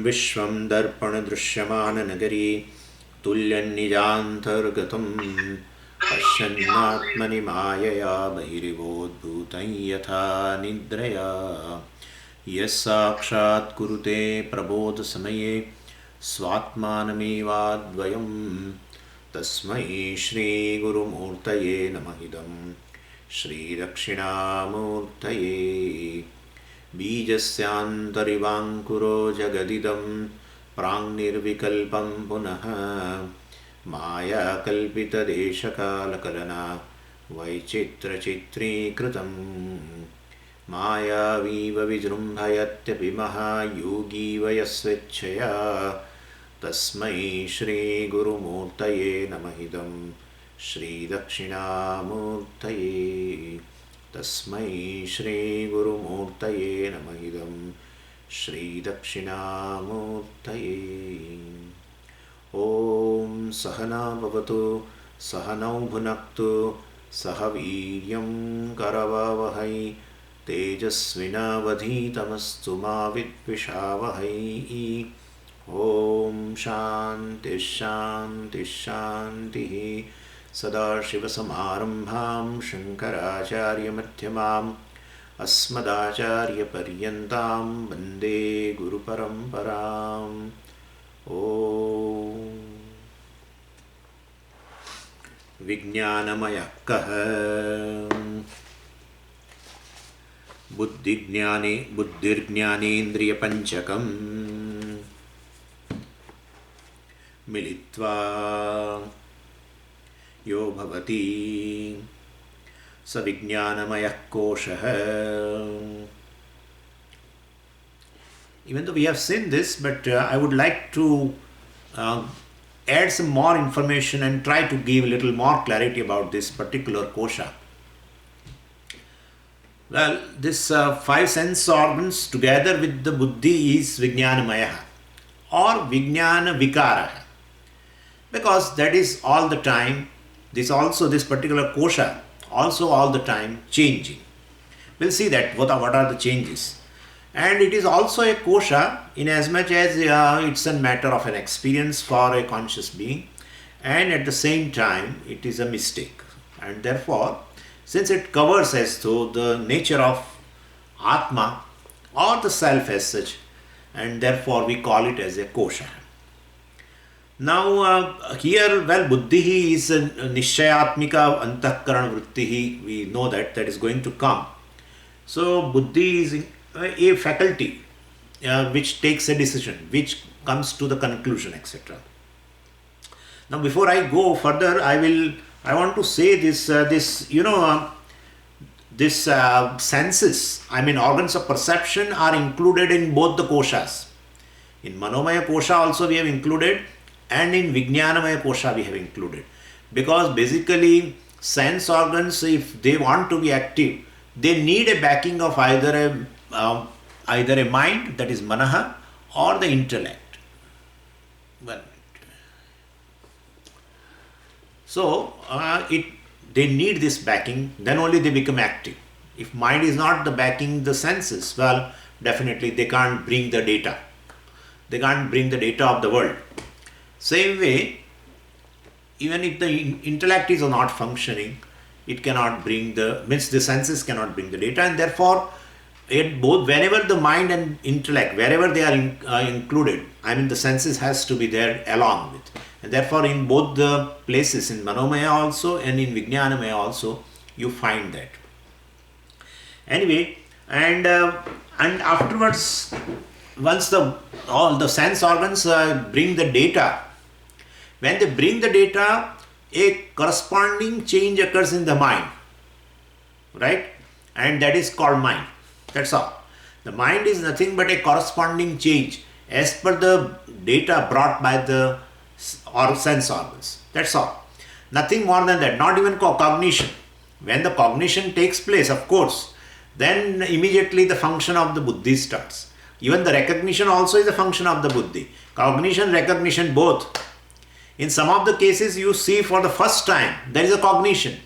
विश्वं दर्पणदृश्यमाननगरी तुल्यन्निजान्तर्गतं पश्यन्नात्मनि मायया बहिरिवोद्भूतं यथा निद्रया यस्साक्षात् कुरुते प्रबोधसमये स्वात्मानमेवाद्वयं तस्मै श्रीगुरुमूर्तये नमः इदं श्रीदक्षिणामूर्तये बीजस्यान्तरिवाङ्कुरो जगदिदं प्राङ्निर्विकल्पं पुनः मायाकल्पितदेशकालकलना वैचित्रचित्रीकृतं मायावीव विजृम्भयत्यपि महायोगीव यस्वेच्छया तस्मै श्रीगुरुमूर्तये नमः इदं श्रीदक्षिणामूर्तये तस्मै श्रीगुरुमूर्तये नमः इदं श्रीदक्षिणामूर्तये। ॐ सहना भवतु सहनौ भुनक्तु सह वीर्यं करवावहै तेजस्विनावधीतमस्तु मा विद्विषावहै। ॐ शान्तिः शान्तिः शान्तिः। सदाशिवसमारम्भां शङ्कराचार्यमध्यमाम् अस्मदाचार्यपर्यन्तां वन्दे गुरुपरम्पराम्। ॐ विज्ञानमयः कः बुद्धिर्ज्ञानेन्द्रियपञ्चकम् मिलित्वा यो भवति स विज्ञानमयः कोशः. Even though we have seen this, but I would like to add some more information and try to give a little more clarity about this particular kosha. Well, this five sense organs together with the buddhi is vijnanamaya or vijnana vikara, because that is all the time. This particular kosha also all the time changing. We'll see that what are the changes. And it is also a kosha in as much as it's a matter of an experience for a conscious being, and at the same time it is a mistake. And therefore, since it covers as though the nature of Atma or the self as such, and therefore we call it as a kosha. Now here, well, buddhi is a nishayatmika antahkarana vrittihi. We know that is going to come. So buddhi is a faculty which takes a decision, which comes to the conclusion, etc. Now before I go further, I want to say this senses, organs of perception are included in both the koshas. In Manomaya kosha also we have included, and in Vijnanamaya kosha we have included, because basically sense organs, if they want to be active, they need a backing of either a mind, that is manaha, or the intellect. Well, so they need this backing, then only they become active. If mind is not the backing the senses, well, definitely they can't bring the data. They can't bring the data of the world. Same way, even if the intellect is not functioning, it cannot bring the senses cannot bring the data, and therefore both, whenever the mind and intellect, wherever they are included, the senses has to be there along with. And therefore in both the places, in Manomaya also and in Vijnanamaya also, you find that. Anyway, and afterwards, once all the sense organs bring the data, when they bring the data, a corresponding change occurs in the mind, right? And that is called mind. That's all. The mind is nothing but a corresponding change as per the data brought by the sense organs. That's all. Nothing more than that. Not even cognition. When the cognition takes place, of course, then immediately the function of the buddhi starts. Even the recognition also is a function of the buddhi. Cognition, recognition, both. In some of the cases you see for the first time, there is a cognition.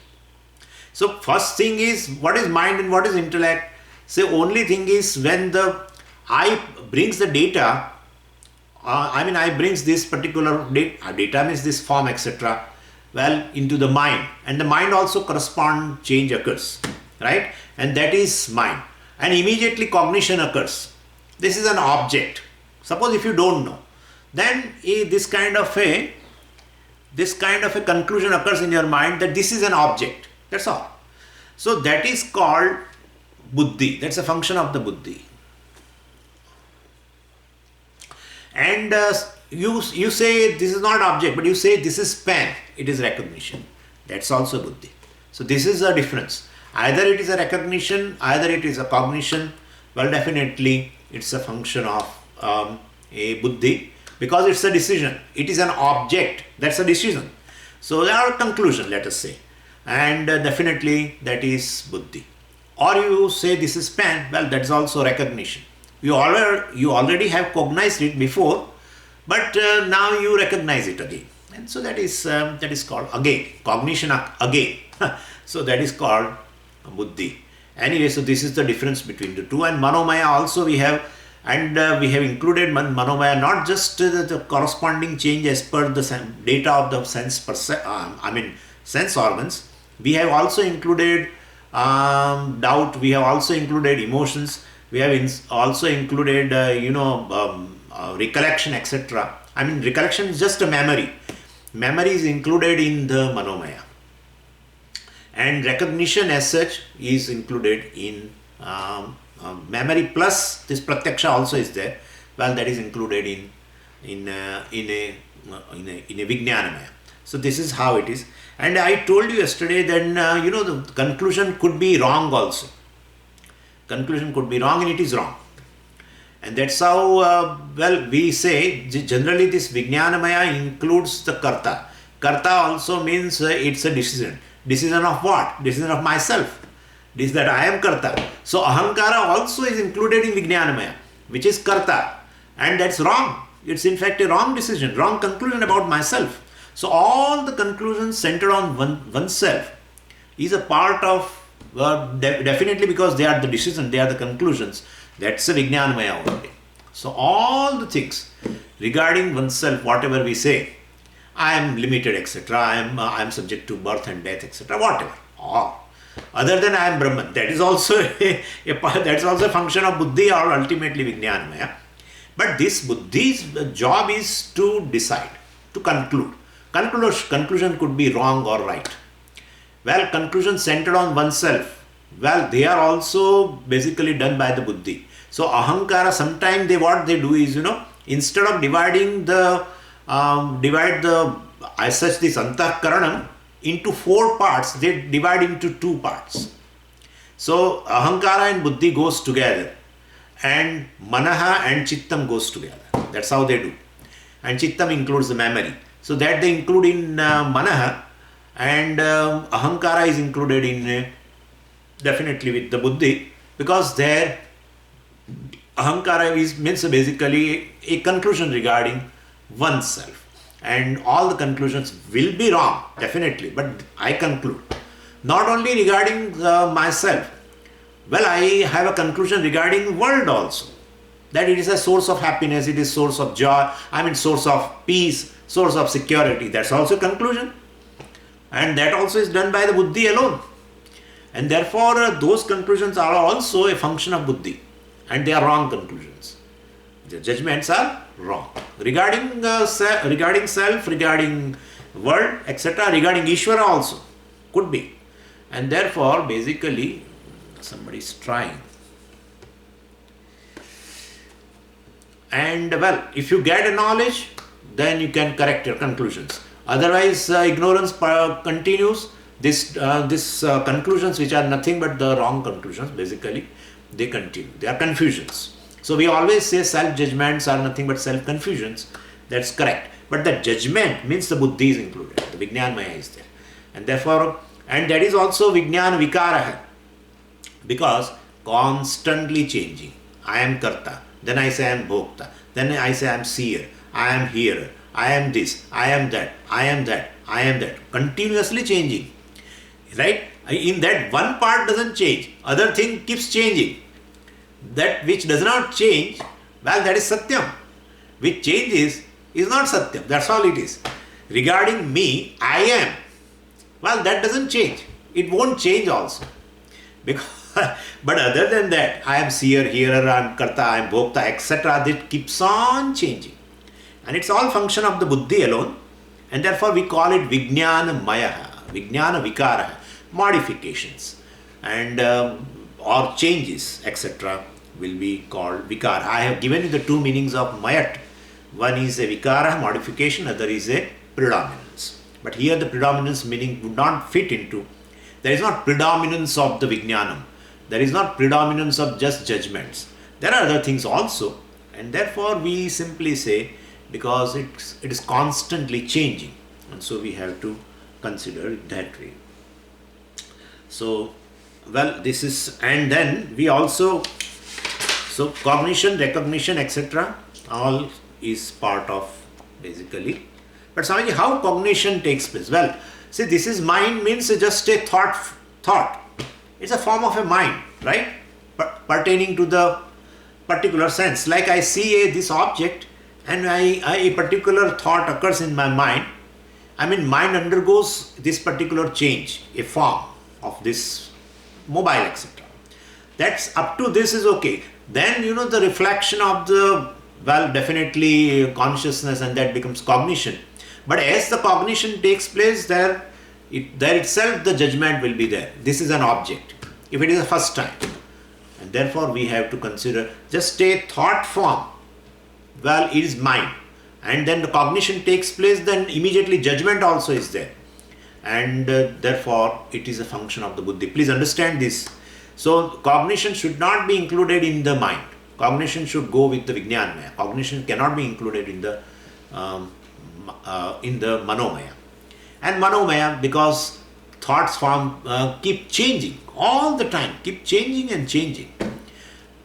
So first thing is, what is mind and what is intellect? So only thing is, when the eye brings the data, I brings this particular data means this form, etc. Well, into the mind, and the mind also correspond change occurs, right? And that is mind, and immediately cognition occurs. This is an object. Suppose if you don't know, then this kind of a conclusion occurs in your mind that this is an object. That's all. So that is called buddhi. That's a function of the buddhi. And you say this is not object, but you say this is pen. It is recognition. That's also buddhi. So this is the difference. Either it is a recognition, either it is a cognition. Well, definitely it's a function of a buddhi, because it's a decision. It is an object. That's a decision. So there are conclusion, let us say, and definitely that is buddhi. Or you say this is pen. Well, that's also recognition. You already have cognized it before, but now you recognize it again, and so that is called again cognition again. So that is called buddhi. Anyway, so this is the difference between the two. And manomaya also we have, and we have included manomaya not just the corresponding change as per the data of the sense organs. We have also included doubt. We have also included emotions. We have also included recollection, etc. Recollection is just a memory. Memory is included in the manomaya, and recognition as such is included in memory, plus this pratyaksha also is there. Well, that is included in a vijnanamaya. So this is how it is. And I told you yesterday then the conclusion could be wrong also. Conclusion could be wrong, and it is wrong. And that's how we say generally this vijnanamaya includes the karta. Karta also means it's a decision. Decision of what? Decision of myself. This that I am karta. So ahankara also is included in vijnanamaya, which is karta, and that's wrong. It's in fact a wrong decision, wrong conclusion about myself. So all the conclusions centered on oneself is a part of definitely, because they are the decision, they are the conclusions. That's a vijnanamaya only. So all the things regarding oneself, whatever we say, I am limited, etc. I am subject to birth and death, etc. Whatever. All other than I am Brahman, that is also that's also a function of buddhi, or ultimately vijnanamaya. But this buddhi's job is to decide, to conclude. Conclusion could be wrong or right. Well, conclusions centered on oneself, well, they are also basically done by the buddhi. So ahankara, sometimes what they do is, instead of divide this antahkaranam into 4 parts, they divide into 2 parts. So ahankara and buddhi goes together, and manaha and chittam goes together. That's how they do. And chittam includes the memory. So that they include in manaha, and ahankara is included in definitely with the buddhi, because there ahankara means basically a conclusion regarding oneself, and all the conclusions will be wrong definitely, but I conclude not only regarding myself. Well, I have a conclusion regarding world also, that it is a source of happiness, it is source of joy, source of peace, source of security. That's also conclusion, and that also is done by the buddhi alone. And therefore those conclusions are also a function of buddhi, and they are wrong conclusions. The judgments are wrong regarding self, regarding world, etc., regarding Ishvara also could be. And therefore basically somebody is trying. And well, if you get a knowledge, then you can correct your conclusions. Otherwise ignorance continues. This conclusions which are nothing but the wrong conclusions, basically they continue. They are confusions. So we always say self-judgments are nothing but self-confusions. That's correct. But the judgment means the buddhi is included. The vijnanamaya is there. And therefore, and that is also vijnana vikaraha, because constantly changing. I am karta, then I say I am bhokta, then I say I am seer, I am hearer, I am this, I am that, I am that, I am that. Continuously changing. Right? In that one part doesn't change, other thing keeps changing. That which does not change, well, that is satyam. which changes is not Satyam. That's all it is. Regarding me, I am. Well, that doesn't change. It won't change also. Because, but other than that, I am seer, hearer, I am karta, I am bhokta, etc. That keeps on changing. And it's all function of the buddhi alone. And therefore we call it Vijnana Mayaha, Vijnana Vikaraha, modifications and or changes, etc. will be called Vikara. I have given you the two meanings of Mayat. One is a Vikara, modification, other is a predominance. But here the predominance meaning would not fit into. There is not predominance of the Vijnanam. There is not predominance of just judgments. There are other things also. And therefore we simply say, because it is constantly changing. And so we have to consider it that way. So, well, this is, and then we also, so cognition, recognition, etc. all is part of basically. But Swamiji, how cognition takes place? Well, see, this is mind means just a thought. It's a form of a mind, right? Pertaining to the particular sense. Like I see this object and a particular thought occurs in my mind. I mean, mind undergoes this particular change, a form of this mobile, etc. That's up to this is okay. Then, the reflection of the, well, definitely consciousness, and that becomes cognition. But as the cognition takes place, there itself the judgment will be there. This is an object, if it is the first time. And therefore we have to consider just a thought form. Well, it is mind. And then the cognition takes place, then immediately judgment also is there. And therefore it is a function of the buddhi. Please understand this. So cognition should not be included in the mind. Cognition should go with the Vijnanamaya. Cognition cannot be included in the Manomaya. And Manomaya, because thoughts form keep changing all the time, keep changing and changing.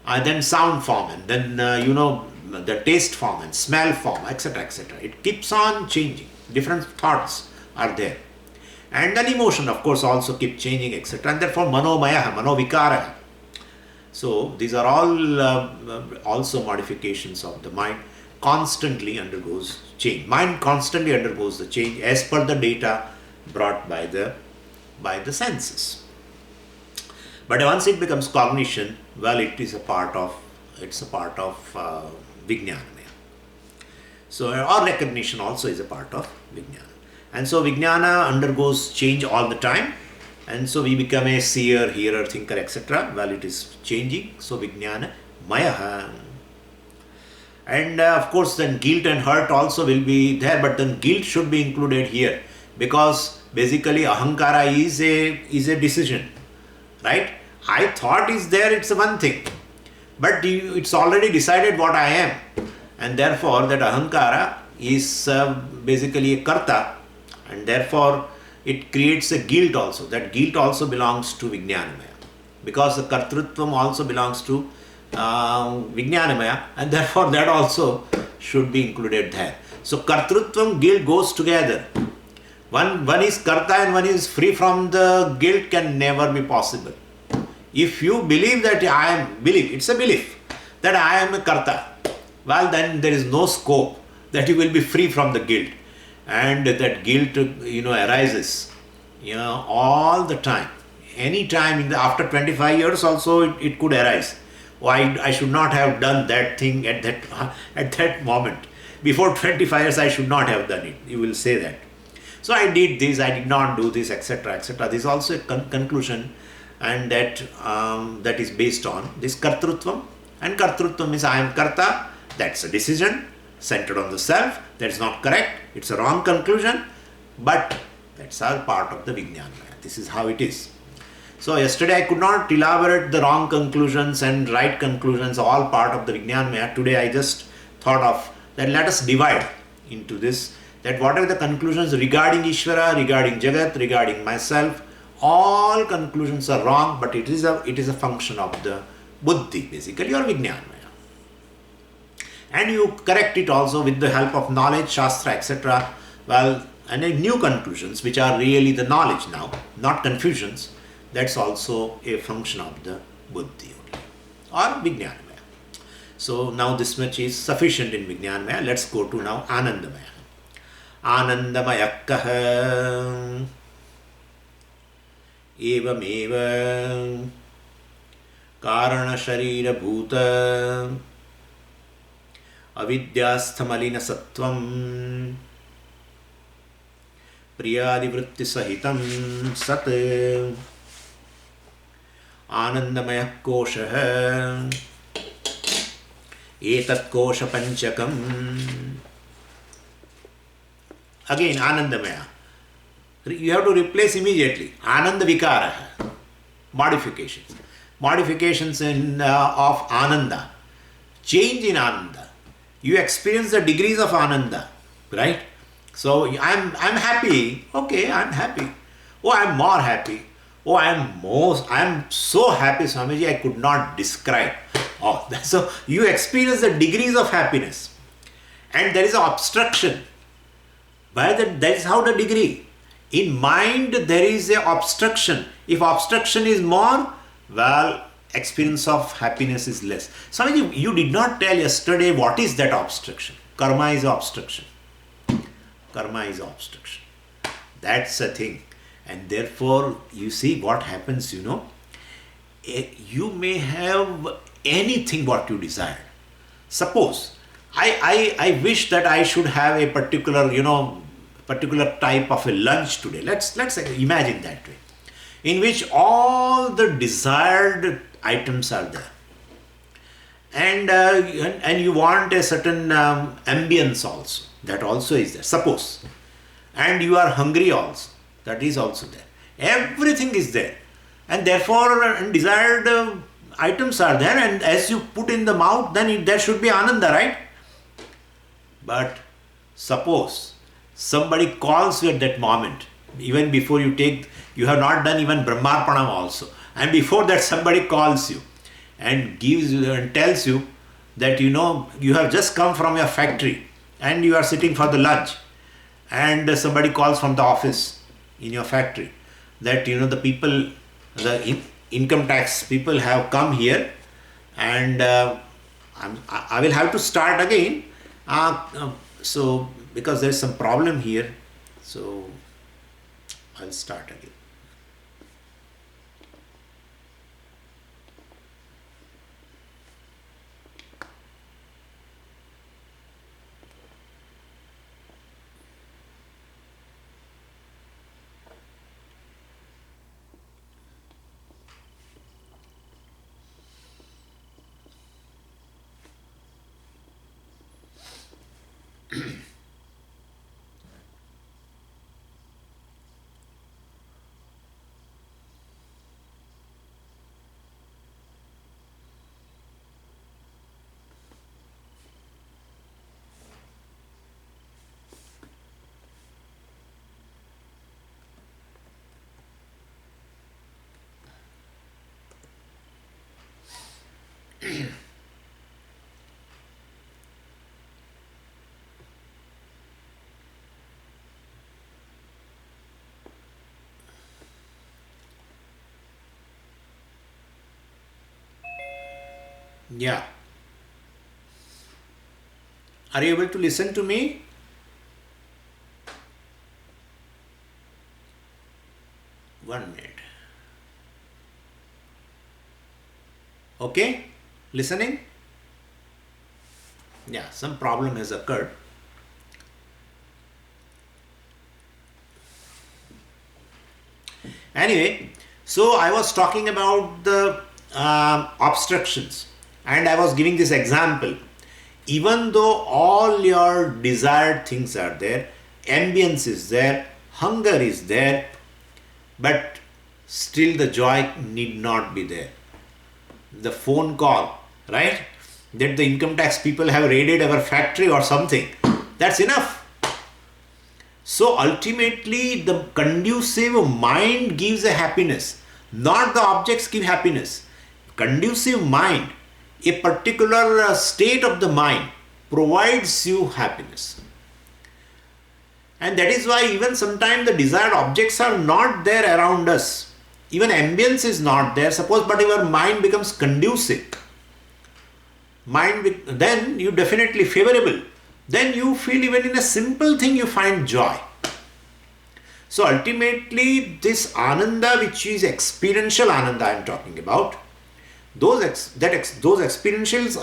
Then sound form, and then the taste form and smell form, etc., etc. It keeps on changing. Different thoughts are there. And then emotion, of course, also keep changing, etc. And therefore Manomaya, Manovikara. So these are all also modifications of the mind. Constantly undergoes change. Mind constantly undergoes the change as per the data brought by the senses. But once it becomes cognition, well, it's a part of Vijnanamaya. So, or recognition also is a part of Vijnana. And so Vijnana undergoes change all the time. And so we become a seer, hearer, thinker, etc. Well, it is changing. So Vijnana Mayaha. And of course then guilt and hurt also will be there, but then guilt should be included here, because basically ahankara is a decision, right? I thought is there, it's one thing, but it's already decided what I am, and therefore that ahankara is basically a karta, and therefore it creates a guilt also. That guilt also belongs to Vijnanamaya, because the kartrutvam also belongs to Vijnanamaya, and therefore that also should be included there. So kartrutvam, guilt goes together. One is karta and one is free from the guilt can never be possible. If you believe that it's a belief that I am a karta, well, then there is no scope that you will be free from the guilt, and that guilt arises all the time, any time after 25 years also it could arise. Why I should not have done that thing at that moment. Before 25 years I should not have done it. You will say that. So I did this, I did not do this, etc., etc. This is also a conclusion, and that is based on this kartrutvam. And kartrutvam means I am karta. That's a decision centered on the self. That is not correct. It's a wrong conclusion. But that's all part of the Vijnanamaya. This is how it is. So yesterday I could not elaborate the wrong conclusions and right conclusions, all part of the Vijnanamaya. Today I just thought of that let us divide into this, that what are the conclusions regarding Ishvara, regarding Jagat, regarding myself. All conclusions are wrong, but it is a function of the Buddhi basically, or Vijnanamaya. And you correct it also with the help of knowledge, Shastra, etc. Well, and new conclusions which are really the knowledge now, not confusions. That's also a function of the Buddhi only, or Vijnanamaya. So now this much is sufficient in Vijnanamaya. Let's go to now Anandamaya. Anandamaya kaha evameva karana sharira bhuta avidyasthamalina sattvam priyadivritti sahitam sat anandamaya kosha etat kosha panchakam. Again Anandamaya. You have to replace immediately. Ananda vikara. Modifications. Modifications of Ananda. Change in Ananda. You experience the degrees of Ananda. Right? So I'm happy. Okay, I'm happy. Oh, I'm more happy. Oh, I'm so happy, Swamiji, I could not describe. Oh, so you experience the degrees of happiness. And there is an obstruction. That is how the degree. In mind, there is a obstruction. If obstruction is more, well, experience of happiness is less. Swamiji, you did not tell yesterday what is that obstruction. Karma is obstruction. Karma is obstruction. That's a thing. And therefore, you see what happens, you may have anything what you desire. Suppose, I wish that I should have a particular type of a lunch today. Let's imagine that way, in which all the desired items are there, and you want a certain ambience also. That also is there. Suppose, and you are hungry also. That is also there. Everything is there, and therefore desired items are there. And as you put in the mouth, then there should be ananda, right? But suppose somebody calls you at that moment, even before you have not done even Brahmarpanam also, and before that somebody calls you and gives you and tells you that you have just come from your factory and you are sitting for the lunch, and somebody calls from the office in your factory that the people, the income tax people have come here, and I will have to start again. So because there is some problem here, so I'll start again. Yeah. Are you able to listen to me? One minute. Okay? Listening? Yeah, some problem has occurred. Anyway, so I was talking about the obstructions, and I was giving this example. Even though all your desired things are there, ambience is there, hunger is there, but still the joy need not be there. The phone call, right? That the income tax people have raided our factory or something, that's enough. So ultimately, the conducive mind gives a happiness, not the objects give happiness. Conducive mind, a particular state of the mind provides you happiness. And that is why even sometimes the desired objects are not there around us. Even ambience is not there, suppose, but your mind becomes conducive. then you definitely favorable. Then you feel even in a simple thing you find joy. So ultimately, this ananda, which is experiential ananda I am talking about, that experiential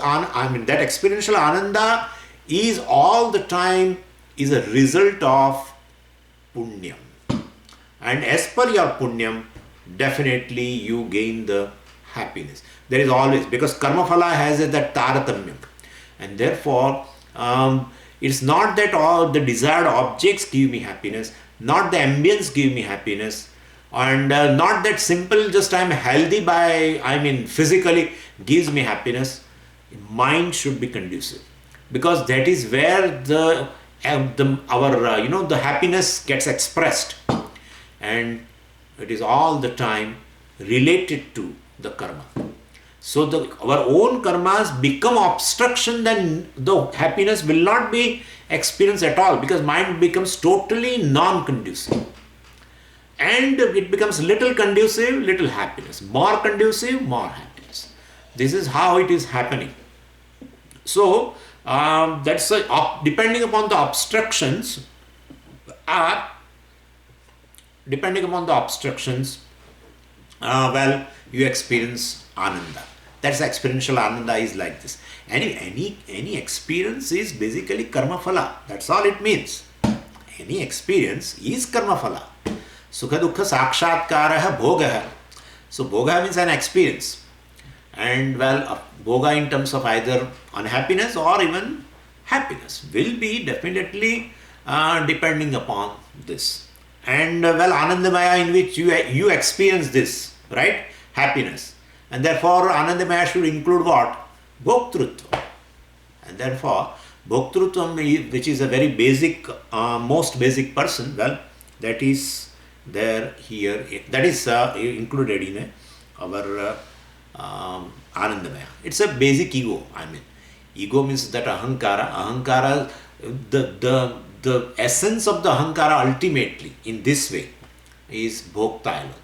ananda is all the time is a result of punyam. And as per your punyam, definitely you gain the happiness. There is always, because karma phala has that taratamyam, and therefore it's not that all the desired objects give me happiness, not the ambience give me happiness, and not that simple just I'm healthy physically gives me happiness. Mind should be conducive, because that is where the happiness gets expressed, and it is all the time related to the karma. So our own karmas become obstruction, then the happiness will not be experienced at all, because mind becomes totally non-conducive. And it becomes little conducive, little happiness. More conducive, more happiness. This is how it is happening. So, depending upon the obstructions, you experience ananda. That's experiential ananda is like this. Any experience is basically karma phala. That's all it means. Any experience is karma phala. Sukha dukkha sakshatkaraha bhogaha. So bhoga means an experience. And bhoga in terms of either unhappiness or even happiness will be definitely depending upon this. And Anandamaya, in which you experience this, right? Happiness. And therefore Anandamaya should include what? Bhoktrutva. And therefore Bhoktrutvam, which is a very basic, most basic person, that is there here, that is included in our Anandamaya. It's a basic ego. Ego means that ahankara, the essence of the ahankara ultimately in this way is bhokta alone.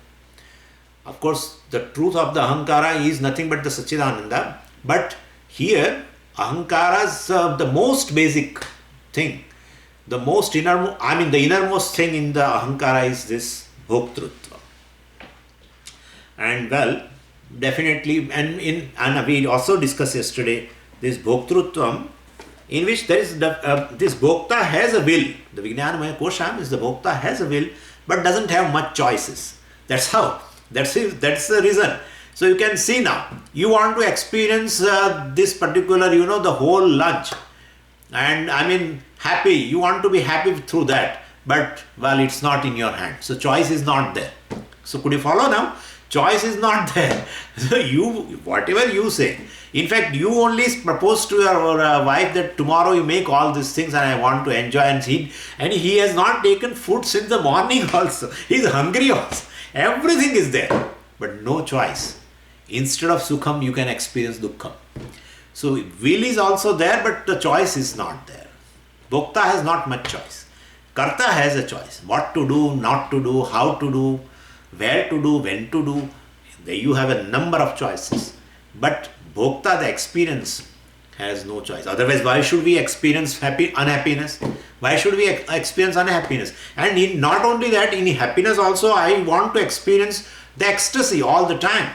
Of course, the truth of the ahankara is nothing but the Satchidananda, but here ahankara's the most basic thing, the innermost thing in the ahankara is this bhoktrutva. And definitely, and we also discussed yesterday this bhoktrutvam, in which there is this bhokta has a will. The Vijnanamaya Kosham is the bhokta has a will, but doesn't have much choices. That's how. That's the reason. So you can see now, you want to experience this particular, the whole lunch, and happy. You want to be happy through that, but it's not in your hand. So choice is not there. So could you follow now? Choice is not there. So whatever you say. In fact, you only propose to your wife that tomorrow you make all these things and I want to enjoy, and he has not taken food since the morning also. He is hungry also. Everything is there, but no choice. Instead of sukham, you can experience dukkham. So will is also there, but the choice is not there. Bhokta has not much choice. Karta has a choice. What to do, not to do, how to do, where to do, when to do. There you have a number of choices. But Bhokta, the experience, has no choice. Otherwise, why should we experience unhappiness? Why should we experience unhappiness? And not only that, in happiness also, I want to experience the ecstasy all the time.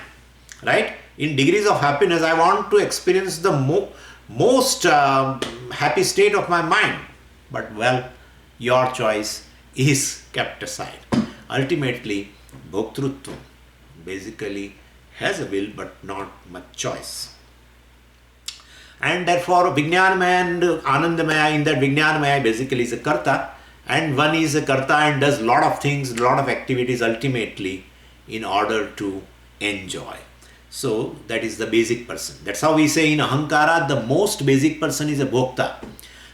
Right? In degrees of happiness, I want to experience the most happy state of my mind. But your choice is kept aside. Ultimately, Bhoktrutva basically has a will but not much choice. And therefore, Vijnanamaya and Anandamaya, in that Vijnanamaya basically is a karta, and one is a karta and does lot of things, lot of activities ultimately in order to enjoy. So that is the basic person. That's how we say in Ahankara, the most basic person is a Bhokta.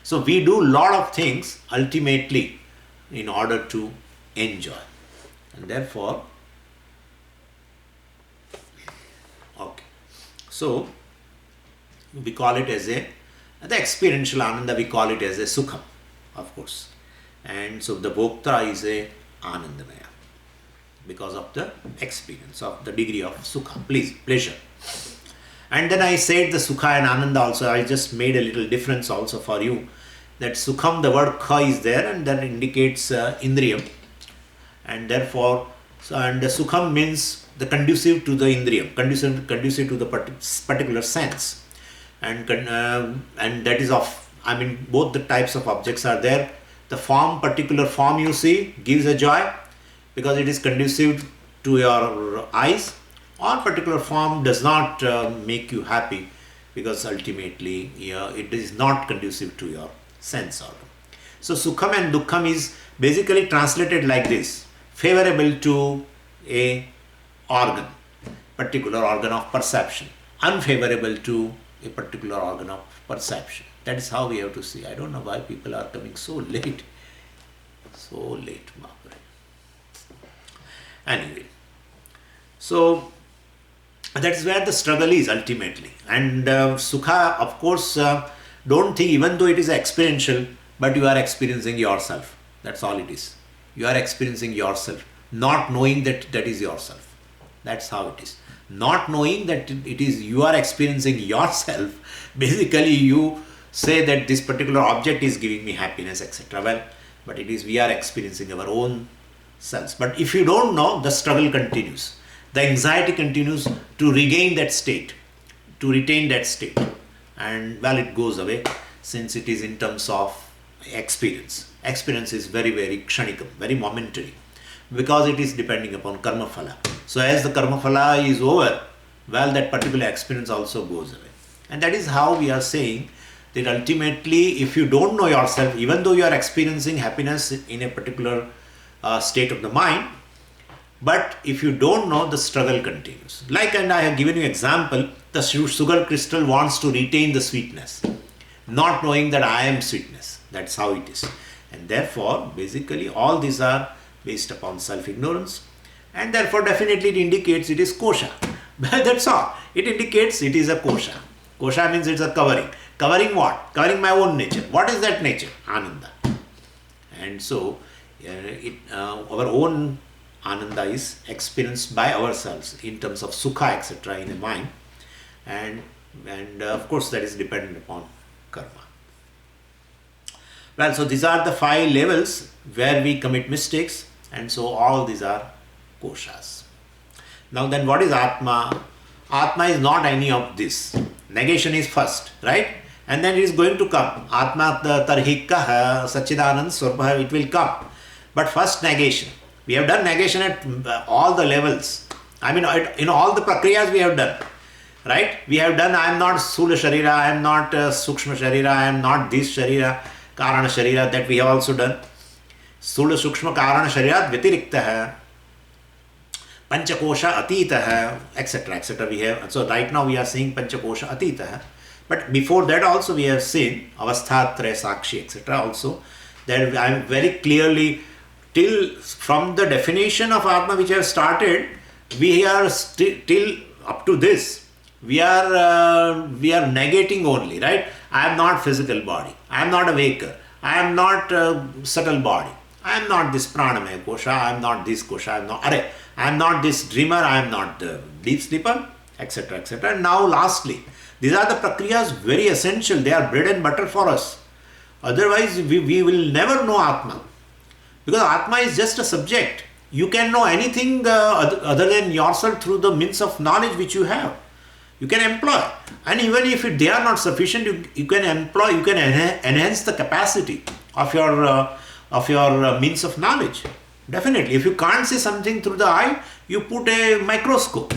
So we do lot of things ultimately in order to enjoy. And therefore, okay. So we call it as the experiential Ananda, we call it as a Sukham, of course. And so the Bhokta is a Anandamaya, because of the experience of the degree of sukha, pleasure. And then I said the Sukha and Ananda also. I just made a little difference also for you. That Sukham, the word Kha is there, and that indicates Indriyam. And therefore, and the Sukham means the conducive to the Indriyam, conducive to the particular sense. And that is of, I mean, both the types of objects are there. The form, particular form you see, gives a joy because it is conducive to your eyes, or particular form does not make you happy because ultimately it is not conducive to your sense organ. So Sukham and Dukkham is basically translated like this: favorable to a organ, particular organ of perception, unfavorable to a particular organ of perception. That is how we have to see. I don't know why people are coming so late. So late, Bapre. Anyway, so that is where the struggle is ultimately. And Sukha, of course, don't think, even though it is experiential, but you are experiencing yourself. That's all it is. You are experiencing yourself, not knowing that that is yourself. That's how it is. Not knowing that it is you are experiencing yourself. Basically, you say that this particular object is giving me happiness, etc. Well, but it is we are experiencing our own selves. But if you don't know, the struggle continues. The anxiety continues to regain that state, to retain that state. And well, it goes away since it is in terms of experience. Experience is very, very kshanikam, very momentary, because it is depending upon karma phala. So as the karma phala is over, well, that particular experience also goes away. And that is how we are saying that ultimately, if you don't know yourself, even though you are experiencing happiness in a particular state of the mind, but if you don't know, the struggle continues. Like, and I have given you example, the sugar crystal wants to retain the sweetness, not knowing that I am sweetness. That's how it is. And therefore, basically, all these are based upon self-ignorance. And therefore, definitely it indicates it is kosha. That's all. It indicates it is a kosha. Kosha means it's a covering. Covering what? Covering my own nature. What is that nature? Ananda. And so, our own Ananda is experienced by ourselves in terms of Sukha, etc. in the mind. And of course, that is dependent upon karma. Well, so these are the 5 levels where we commit mistakes. And so all these are koshas. Now then, what is Atma? Atma is not any of this. Negation is first, right? And then it is going to come. Atma tarhikaha sachidanand swarpaha, it will come. But first negation. We have done negation at all the levels. I mean, in all the prakriyas we have done. Right? We have done, I am not Sula Sharira, I am not Sukshma Sharira, I am not this Sharira, Karana Sharira, that we have also done. Sula Sukshma Karana Sharira Vyatiriktah, Panchakosha Atitah, etc. etc. We have, so right now we are seeing Panchakosha Atitah. But before that also we have seen Avasthatraya Sakshi, etc. also. That I am very clearly, till from the definition of Atma which I have started, we are till up to this. We are negating only, right? I am not physical body. I am not a waker. I am not subtle body. I am not this pranamaya kosha. I am not this kosha. I am not this dreamer. I am not the deep sleeper, etc. etc. And now lastly, these are the prakriyas very essential. They are bread and butter for us. Otherwise, we will never know Atma. Because Atma is just a subject. You can know anything other than yourself through the means of knowledge which you have. You can employ, and even if they are not sufficient, you can employ, you can enhance the capacity of your means of knowledge. Definitely, if you can't see something through the eye, you put a microscope,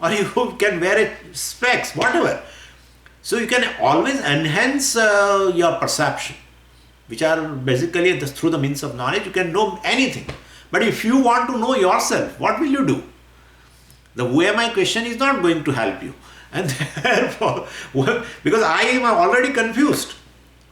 or you can wear a specs, whatever. So you can always enhance your perception, which are basically through the means of knowledge. You can know anything. But if you want to know yourself, what will you do? The who am I question is not going to help you. And therefore, because I am already confused.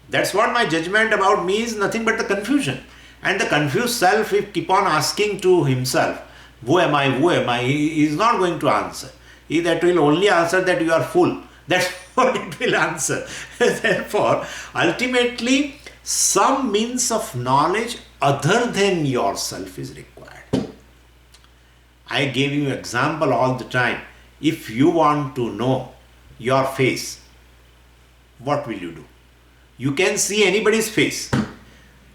That's what my judgment about me is, nothing but the confusion. And the confused self, if keep on asking to himself, who am I, he is not going to answer. That will only answer that you are full. That's what it will answer. Therefore, ultimately, some means of knowledge other than yourself is required. I gave you example all the time. If you want to know your face, what will you do? You can see anybody's face.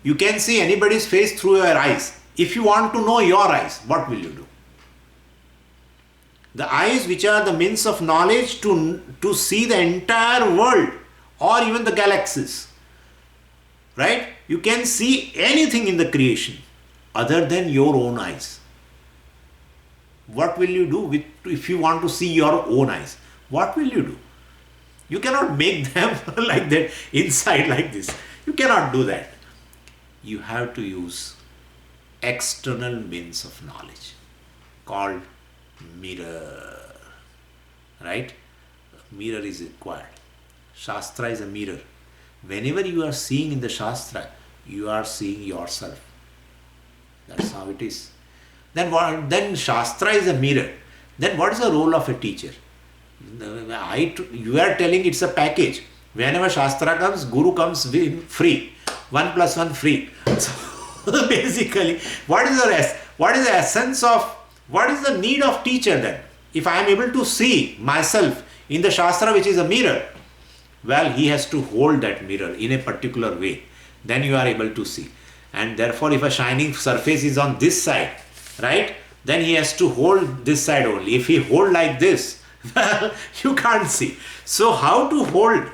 You can see anybody's face through your eyes. If you want to know your eyes, what will you do? The eyes, which are the means of knowledge to see the entire world or even the galaxies, right? You can see anything in the creation other than your own eyes. What will you do if you want to see your own eyes? What will you do? You cannot make them like that inside like this. You cannot do that. You have to use external means of knowledge called mirror, right? Mirror is required. Shastra is a mirror. Whenever you are seeing in the Shastra, you are seeing yourself. That's how it is. Then Shastra is a mirror. Then what is the role of a teacher? You are telling it's a package. Whenever Shastra comes, Guru comes free. 1 plus 1 free. So basically, what is the essence of, what is the need of teacher then? If I am able to see myself in the Shastra, which is a mirror, well, he has to hold that mirror in a particular way. Then you are able to see. And therefore, if a shining surface is on this side, right, then he has to hold this side only. If he hold like this, well, you can't see. So how to hold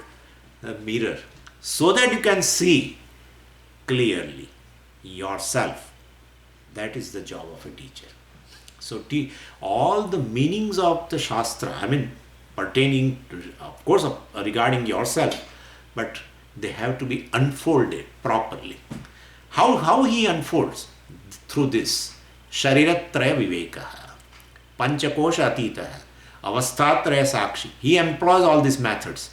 the mirror so that you can see clearly yourself? That is the job of a teacher. So all the meanings of the Shastra, I mean, pertaining to, of course, regarding yourself, but they have to be unfolded properly. How he unfolds? Through this Shariratraya Vivekaha, Panchakosha Atitaha, Avastatraya Sakshi. He employs all these methods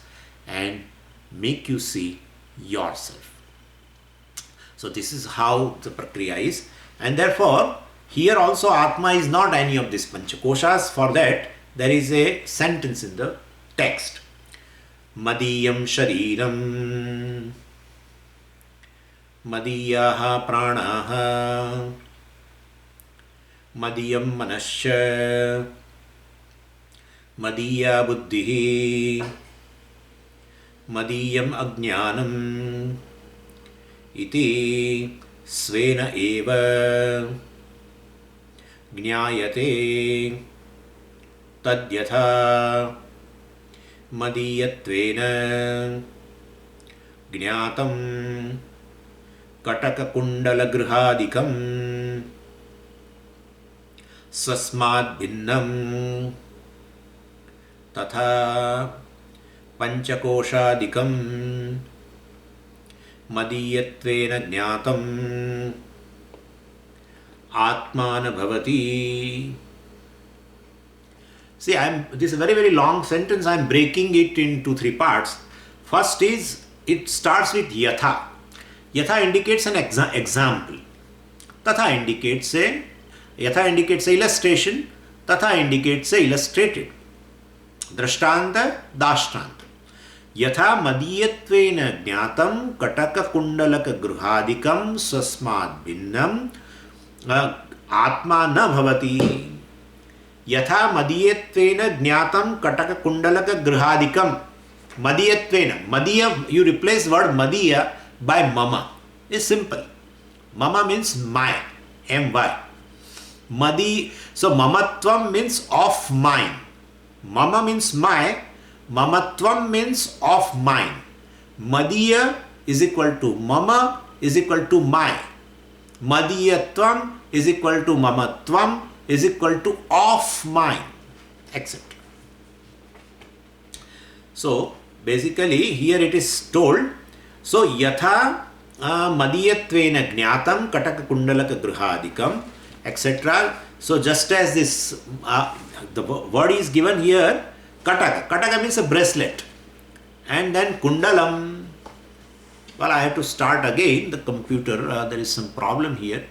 and make you see yourself. So this is how the prakriya is, and therefore here also Atma is not any of these Panchakoshas. For that there is a sentence in the text. Madiyam Shariram Madiyaha Pranaha Madiyam Manasya Madiya Buddhihi Madiyam Ajnanam Iti Svena Eva Jnayate Tadyatha Madiyatvena Jnatam Kataka Kundala Grihadikam Sasmad Bhinnam Tatha Panchakoshadikam Madiyatvena Jnatam Atmana Bhavati. See, this is a very, very long sentence. I am breaking it into 3 parts. First is, it starts with Yatha. Yatha indicates an example. Tatha indicates a illustration. Tatha indicates a illustrated. Drashtanta, Dashtanta. Yatha Madiyatvena Jnatam Kataka Kundalaka Gruhadikam Swasmad Bhinnam Atma na Bhavati. Yatha Madiyatvena Jnatam Kataka Kundalaka Grihadikam. Madiyatvena. Madiya, you replace word Madiya by Mama. It's simple. Mama means my. M-Y. So Mamatvam means of mine. Mama means my. Mamatvam means of mine. Madiya is equal to Mama is equal to my. Madiyatvam is equal to Mamatvam is equal to of mine, etc. So basically here it is told, so Yatha Madiyatvena Jnatam Kataka Kundalaka Grihadikam, etc. So just as this, the word is given here, Kataka. Kataka means a bracelet. And then Kundalam. Well, I have to start again the computer. There is some problem here.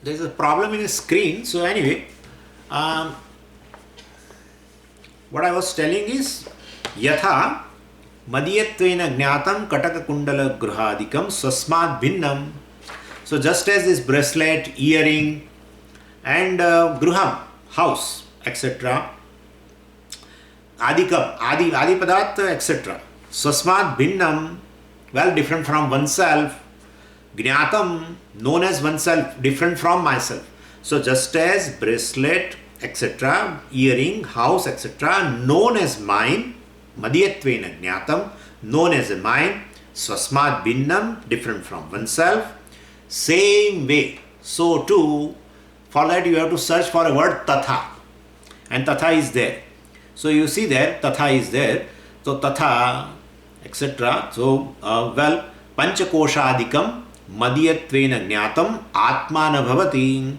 There is a problem in the screen. So anyway, um, what I was telling is yatha madiyattvena jnatam kataka kundala gruhadikam swasmat bhinnam. So just as this bracelet, earring and gruham, house, etc. Adikam, adi padartha, etc. Swasmat bhinnam, well, different from oneself. Jnatam, known as oneself, different from myself. So just as bracelet, etc., earring, house, etc., known as mine, madhyatvena jnatam, known as mine, swasmat bhinnam, different from oneself. Same way, so too, for that you have to search for a word tatha, and tatha is there. So you see there, tatha is there. So tatha, etc. So, well, panchakoshadikam madhyatvena jnatam atmana bhavati.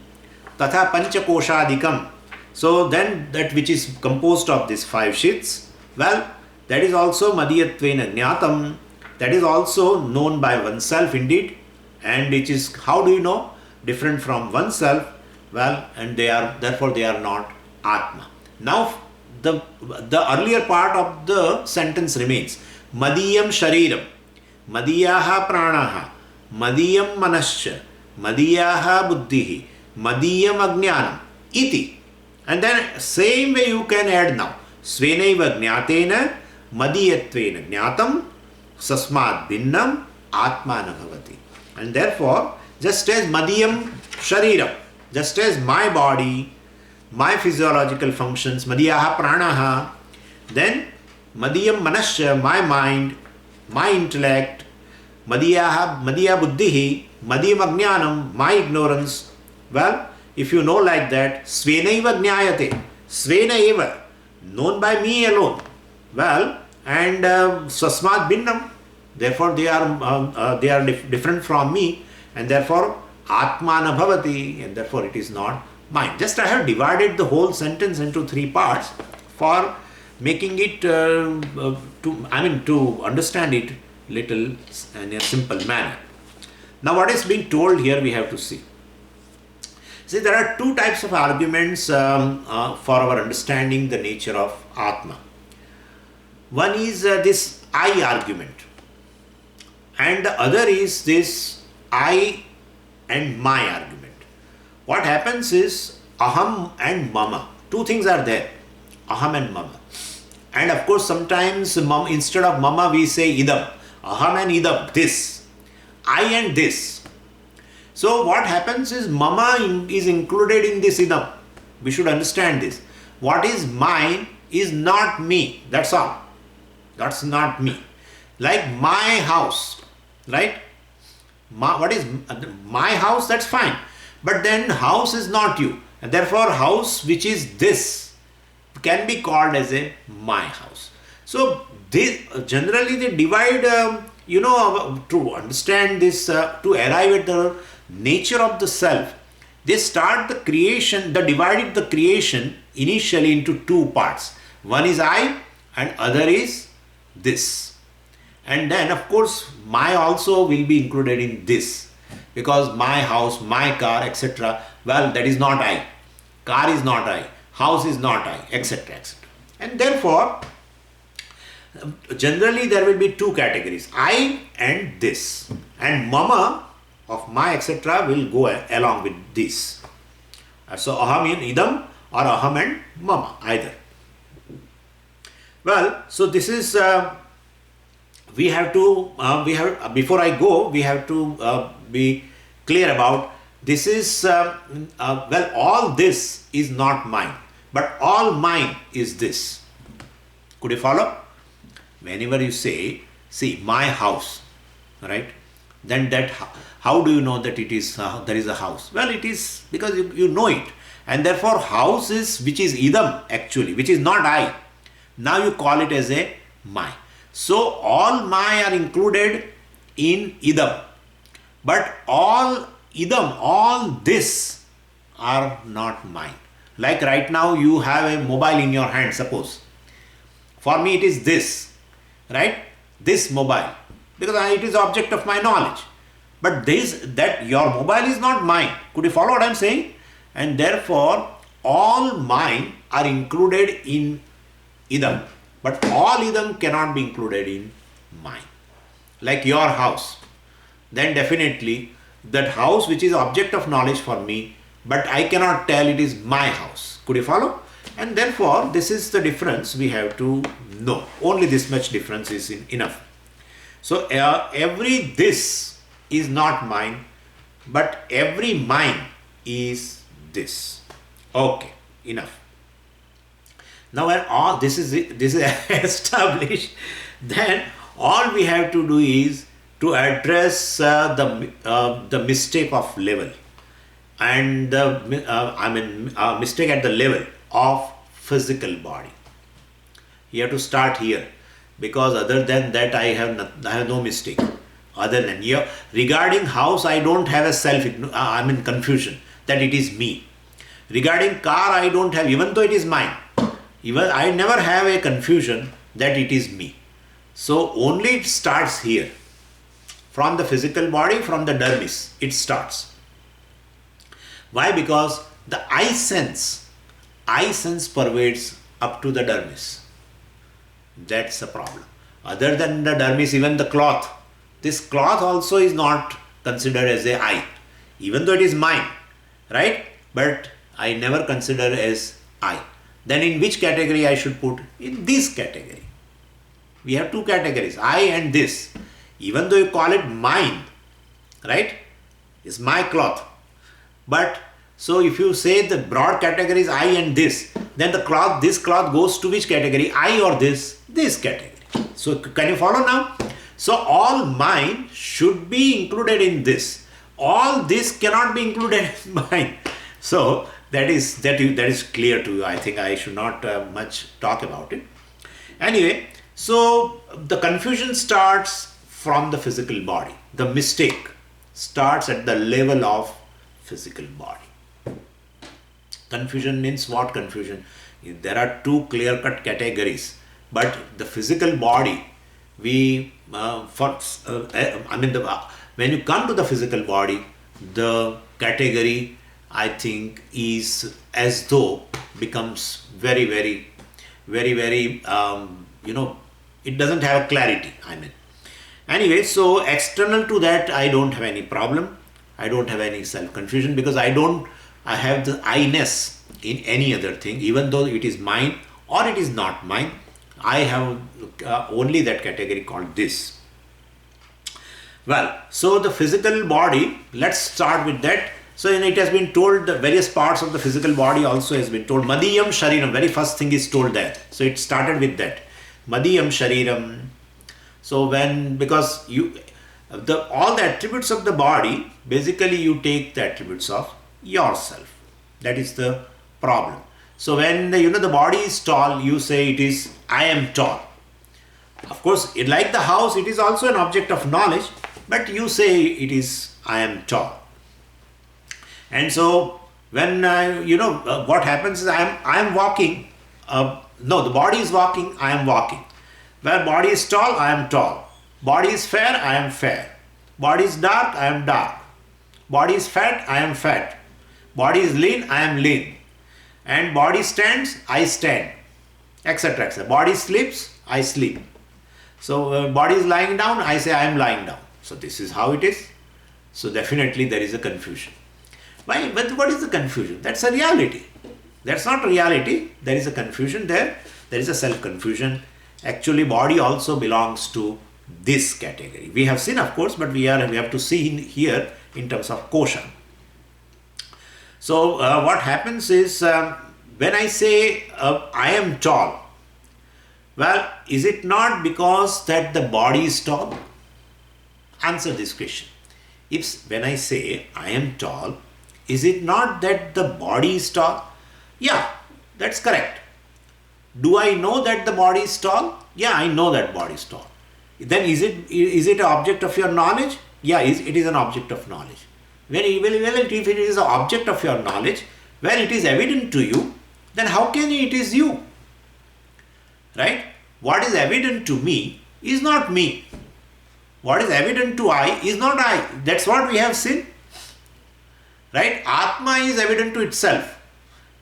Tatha panchakoshadikam. So then that which is composed of these 5 sheets, well, that is also madhyatvena jnatam. That is also known by oneself indeed. And it is, how do you know? Different from oneself. Well, and they are, therefore they are not atma. Now the earlier part of the sentence remains. Madiyam shariram, madiyaha pranaha, madiyam manascha, madiyaha buddhihi, madiyam ajnanam iti. And then same way you can add now. Svenaiva jnatena madiyatvena jnatam sasmat bhinnam atmana bhavati. And therefore, just as madiyam shariram, just as my body, my physiological functions, madiyaha pranaha, then madiyam manasya, my mind, my intellect, madiya buddhihi, madiyam ajnanam, my ignorance. Well, if you know like that, svenaiva jnayate, svena eva, known by me alone. Well, and swasmat bhinnam, therefore they are different from me, and therefore atmana bhavati, and therefore it is not mine. Just I have divided the whole sentence into 3 parts for making it to understand it little in a simple manner. Now what is being told here we have to see. See, there are 2 types of arguments for our understanding the nature of Atma. One is this I argument, and the other is this I and my argument. What happens is aham and mama. 2 things are there, aham and mama. And of course sometimes instead of mama we say idam, aham and idam, this, I and this. So what happens is mama is included in this idam. We should understand this. What is mine is not me, that's all. That's not me. Like my house, right? What is my house? That's fine. But then house is not you. And therefore house which is this can be called as a my house. So this, generally they divide, to understand this, to arrive at the nature of the self, they start the creation, they divided the creation initially into 2 parts. One is I and other is this. And then of course my also will be included in this, because my house, my car, etc. Well, that is not I. Car is not I. House is not I, etc. etc. And therefore, generally there will be 2 categories, I and this. And mama of my, etc. will go along with this. So aham and idam, or aham and mama, either. Well, so this is, before I go, we have to be clear about this is, well, all this is not mine, but all mine is this. Could you follow? Whenever you say, see, my house, right? Then that, how do you know that it is, there is a house? Well, it is because you know it. And therefore house is, which is idam actually, which is not I. Now you call it as a my. So all my are included in idam. But all idam, all this are not mine. Like right now you have a mobile in your hand, suppose. For me it is this, right? This mobile, because it is object of my knowledge. But that your mobile is not mine. Could you follow what I am saying? And therefore all mine are included in idam, but all idam cannot be included in mine. Like your house, then definitely that house which is object of knowledge for me, but I cannot tell it is my house. Could you follow? And therefore this is the difference we have to know. Only this much difference is enough. So every this is not mine, but every mine is this. Okay, enough. Now when all this is established, then all we have to do is to address the mistake of level, and the mistake at the level of physical body. You have to start here, because other than that I have no mistake. Other than here, regarding house I don't have a confusion that it is me. Regarding car I don't have, even though it is mine, even I never have a confusion that it is me. So only it starts here, from the physical body, from the dermis it starts. Why? Because the eye sense pervades up to the dermis. That's a problem. Other than the dermis, even the cloth, this cloth also is not considered as a eye, even though it is mine, right? But I never consider as eye. Then in which category I should put? In this category. We have two categories, I and this. Even though you call it mine, right? It's my cloth. But so if you say the broad category is I and this, then this cloth goes to which category? I or this? This category. So can you follow now? So all mine should be included in this. All this cannot be included in mine. So that is clear to you. I think I should not much talk about it. Anyway, so the confusion starts from the physical body. The mistake starts at the level of physical body. Confusion means what confusion? There are two clear-cut categories, but the physical body, when you come to the physical body, the category I think is as though becomes very, very, very, very, it doesn't have clarity. Anyway, so external to that, I don't have any problem. I don't have any self-confusion, because I have the I-ness in any other thing, even though it is mine or it is not mine. I have only that category called this. Well, so the physical body, let's start with that. So it has been told, the various parts of the physical body also has been told. Madhyam Shariram, very first thing is told there. So it started with that. Madhyam Shariram. So because all the attributes of the body, basically you take the attributes of yourself. That is the problem. So when the body is tall, you say it is, I am tall. Of course, like the house, it is also an object of knowledge, but you say it is, I am tall. And so when what happens is I am walking. No, the body is walking, I am walking. Where body is tall, I am tall. Body is fair, I am fair. Body is dark, I am dark. Body is fat, I am fat. Body is lean, I am lean. And body stands, I stand, etc. etc. Body sleeps, I sleep. So body is lying down, I say I am lying down. So this is how it is. So definitely there is a confusion. Why? But what is the confusion? That's a reality. That's not reality. There is a confusion there. There is a self-confusion. Actually, body also belongs to this category. We have seen, of course, but we have to see here in terms of kosha. So what happens is, when I say I am tall, well, is it not because that the body is tall? Answer this question. When I say I am tall, is it not that the body is tall? Yeah, that's correct. Do I know that the body is tall? Yeah, I know that body is tall. Then is it an object of your knowledge? Yeah, it is an object of knowledge. If it is an object of your knowledge, When it is evident to you, then how can it is you? Right? What is evident to me is not me. What is evident to I is not I. That's what we have seen. Right? Atma is evident to itself.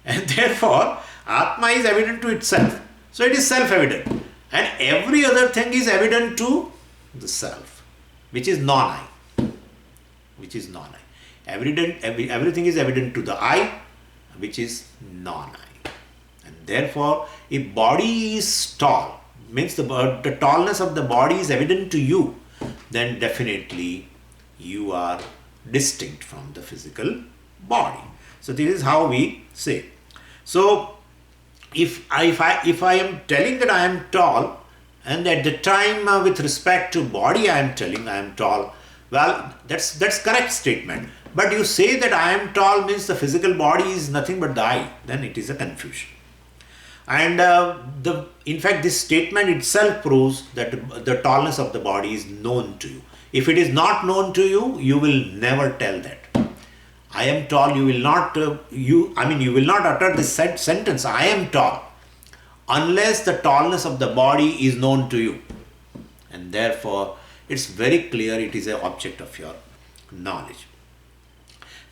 And therefore, Atma is evident to itself. So it is self-evident. And every other thing is evident to the self, which is non-I. Which is non-I. Everything is evident to the I, which is non-I. And therefore, if body is tall, means the tallness of the body is evident to you, then definitely you are distinct from the physical body. So this is how we say. So if I am telling that I am tall, and at the time with respect to body I am telling I am tall, well, that's correct statement. But you say that I am tall means the physical body is nothing but the I, then it is a confusion. And in fact, this statement itself proves that the tallness of the body is known to you. If it is not known to you, you will never tell that. I am tall. You will not. You will not utter this sentence. I am tall, unless the tallness of the body is known to you, and therefore it's very clear it is an object of your knowledge.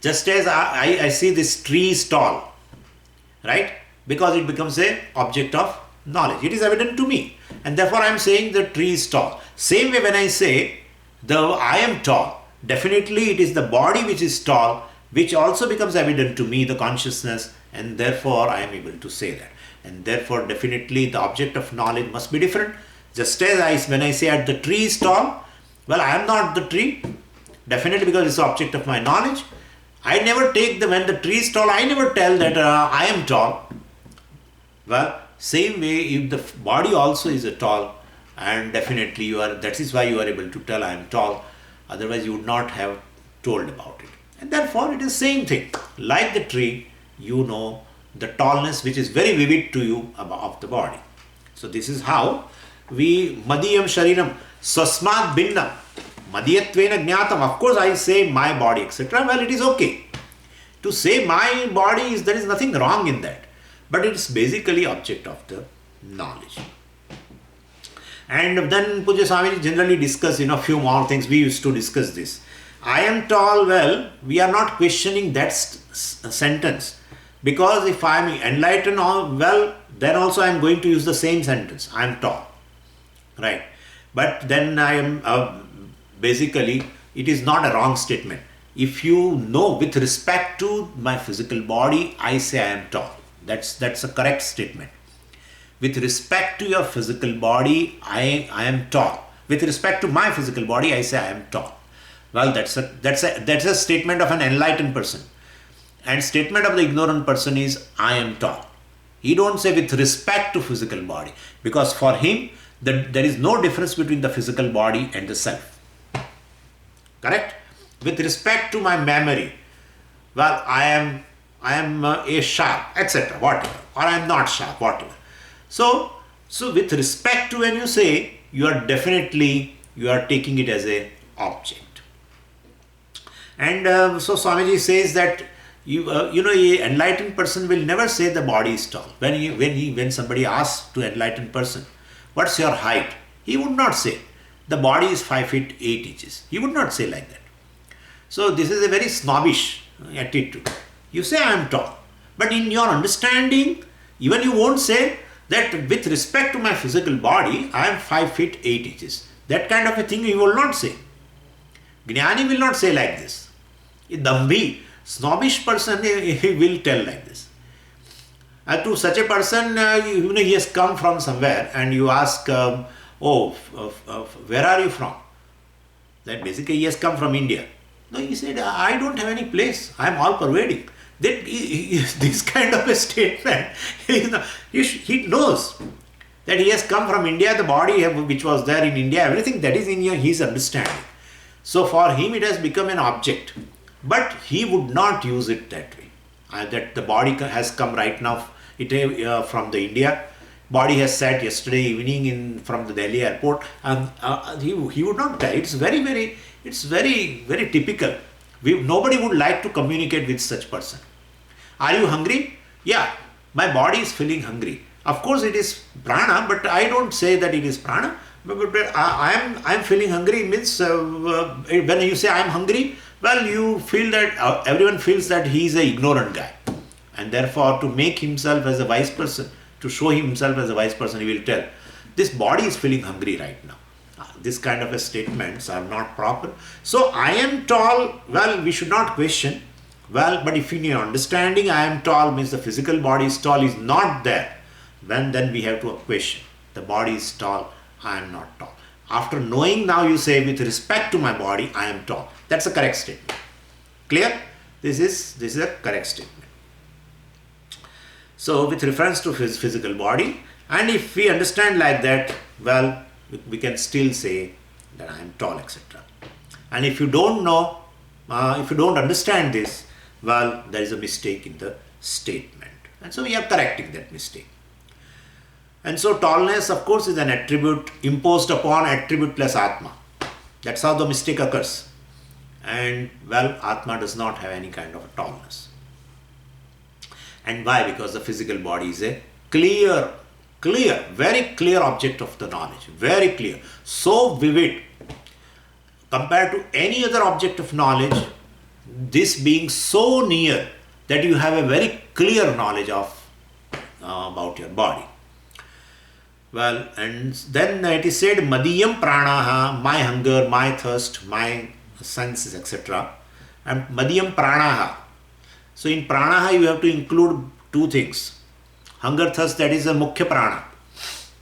Just as I see this tree is tall, right? Because it becomes an object of knowledge. It is evident to me, and therefore I am saying the tree is tall. Same way when I say I am tall, definitely it is the body which is tall, which also becomes evident to me, the consciousness, and therefore I am able to say that. And therefore definitely the object of knowledge must be different. Just as when I say that the tree is tall, well, I am not the tree, definitely, because it's the object of my knowledge. I never take when the tree is tall, I never tell that I am tall. Well, same way if the body also is a tall, and definitely that is why you are able to tell I am tall, otherwise you would not have told about it. And therefore it is same thing. Like the tree, you know the tallness which is very vivid to you of the body. So this is how we madhyam shariram swasmat bhinnam madhyatvena jnatam. Of course I say my body, etc. Well, it is okay. To say my body, there is nothing wrong in that. But it is basically object of the knowledge. And then Puja Swamiji generally discuss, few more things. We used to discuss this. I am tall, well, we are not questioning that sentence. Because if I am enlightened, well, then also I am going to use the same sentence. I am tall. Right. But then I am, basically, it is not a wrong statement. If you know with respect to my physical body, I say I am tall. That's a correct statement. With respect to your physical body, I am tall. With respect to my physical body, I say I am tall. Well, that's a statement of an enlightened person. And statement of the ignorant person is I am tall. He don't say with respect to physical body, because for him there is no difference between the physical body and the self. Correct? With respect to my memory, well, I am a sharp, etc., whatever, or I am not sharp, whatever. So with respect to, when you say, you are taking it as a object. And so Swamiji says that a enlightened person will never say the body is tall. When somebody asks to enlightened person, what's your height? He would not say the body is 5 feet 8 inches. He would not say like that. So this is a very snobbish attitude. You say I am tall, but in your understanding, even you won't say that with respect to my physical body, I am 5 feet 8 inches. That kind of a thing you will not say. Jnani will not say like this. A dambhi, snobbish person, he will tell like this. To such a person, he has come from somewhere, and you ask, where are you from? That basically he has come from India. No, he said, I don't have any place. I am all pervading. This kind of a statement, he knows that he has come from India, the body which was there in India, everything that is in his understanding. So for him it has become an object. But he would not use it that way. That the body has come right now from the India. Body has sat yesterday evening from the Delhi airport, and he would not tell. It's very, very typical. Nobody would like to communicate with such person. Are you hungry? Yeah, my body is feeling hungry. Of course, it is prana, but I don't say that it is prana. But I am feeling hungry means when you say I am hungry, well, you feel that everyone feels that he is a ignorant guy, and therefore to make himself as a wise person, to show himself as a wise person, he will tell, this body is feeling hungry right now. This kind of a statements are not proper. So I am tall, well, we should not question. Well, but if in your understanding I am tall means the physical body is tall is not there, then we have to question. The body is tall, I am not tall. After knowing now you say with respect to my body, I am tall. That's a correct statement. Clear? This is a correct statement. So with reference to his physical body, and if we understand like that, well, we can still say that I am tall, etc. And if you don't know, if you don't understand this, well, there is a mistake in the statement. And so we are correcting that mistake. And so tallness, of course, is an attribute imposed upon attributeless Atma. That's how the mistake occurs. And well, Atma does not have any kind of a tallness. And why? Because the physical body is a clear, very clear object of the knowledge. Very clear. So vivid. Compared to any other object of knowledge, this being so near that you have a very clear knowledge of about your body. Well, and then it is said, Madiyam pranaha, my hunger, my thirst, my senses, etc. And Madiyam pranaha. So in pranaha you have to include two things. Hunger, thirst, that is a mukhya prana.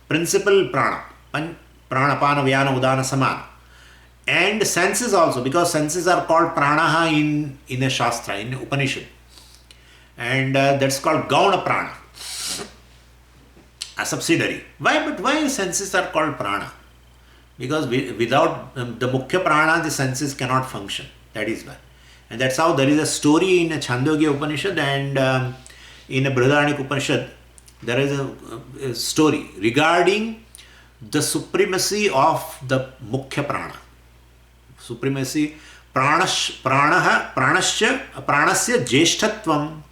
Principal prana. Prana, pana, vyana, udana, samana. And senses also, because senses are called pranaha in a shastra, in Upanishad. And that's called gauna prana. A subsidiary. Why? But why senses are called prana? Because without the mukhya prana, the senses cannot function. That is why. And that's how there is a story in a Chandogya Upanishad and in a Brihadaranyaka Upanishad. There is a story regarding the supremacy of the mukhya prana. Supremacy, pranasya jeshtatvam,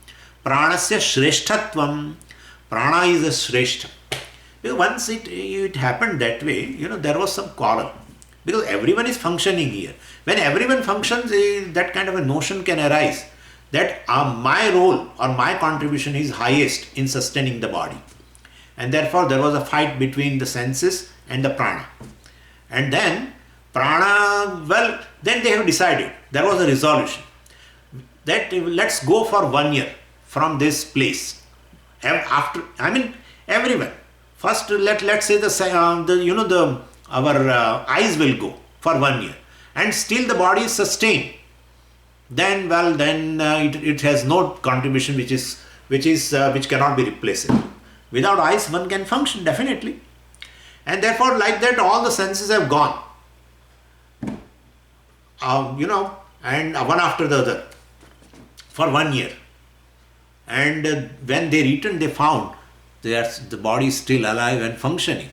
pranasya shresthatvam. Prana is a shrestha. Because once it happened that way, there was some quarrel. Because everyone is functioning here. When everyone functions, that kind of a notion can arise that my role or my contribution is highest in sustaining the body. And therefore there was a fight between the senses and the prana. And then prana, well, then they have decided, there was a resolution that let's go for 1 year from this place. Everyone. First, let's say our eyes will go for 1 year, and still the body is sustained. Then, it has no contribution which cannot be replaced. Without eyes, one can function definitely, and therefore, like that, all the senses have gone. And one after the other for 1 year. And when they returned, they found that the body is still alive and functioning.